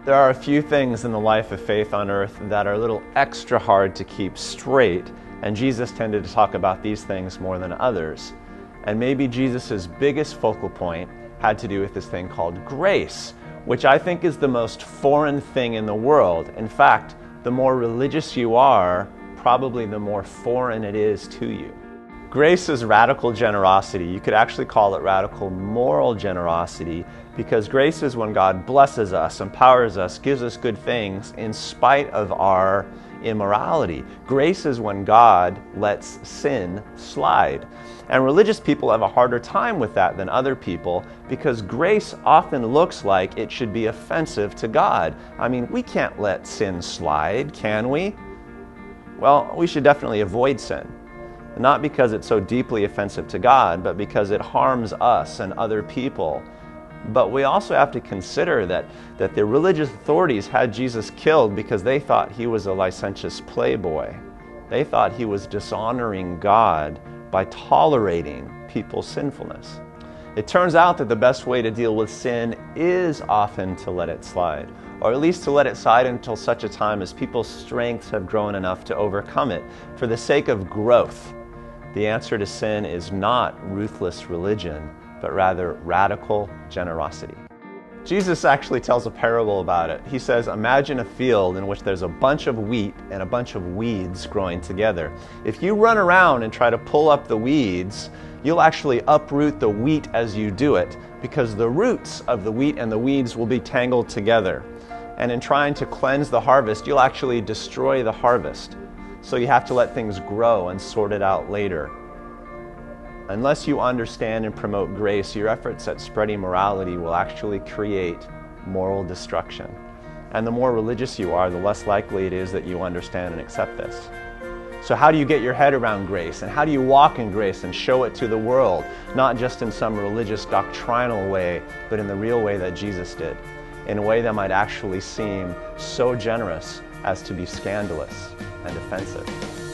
There are a few things in the life of faith on earth that are a little extra hard to keep straight, and Jesus tended to talk about these things more than others. And maybe Jesus' biggest focal point had to do with this thing called grace, which I think is the most foreign thing in the world. In fact, the more religious you are, probably the more foreign it is to you. Grace is radical generosity. You could actually call it radical moral generosity, because grace is when God blesses us, empowers us, gives us good things in spite of our immorality. Grace is when God lets sin slide. And religious people have a harder time with that than other people, because grace often looks like it should be offensive to God. I mean, we can't let sin slide, can we? Well, we should definitely avoid sin. Not because it's so deeply offensive to God, but because it harms us and other people. But we also have to consider that the religious authorities had Jesus killed because they thought he was a licentious playboy. They thought he was dishonoring God by tolerating people's sinfulness. It turns out that the best way to deal with sin is often to let it slide, or at least to let it slide until such a time as people's strengths have grown enough to overcome it for the sake of growth. The answer to sin is not ruthless religion, but rather radical generosity. Jesus actually tells a parable about it. He says, imagine a field in which there's a bunch of wheat and a bunch of weeds growing together. If you run around and try to pull up the weeds, you'll actually uproot the wheat as you do it, because the roots of the wheat and the weeds will be tangled together. And in trying to cleanse the harvest, you'll actually destroy the harvest. So you have to let things grow and sort it out later. Unless you understand and promote grace, your efforts at spreading morality will actually create moral destruction. And the more religious you are, the less likely it is that you understand and accept this. So how do you get your head around grace? And how do you walk in grace and show it to the world? Not just in some religious doctrinal way, but in the real way that Jesus did. In a way that might actually seem so generous as to be scandalous and offensive.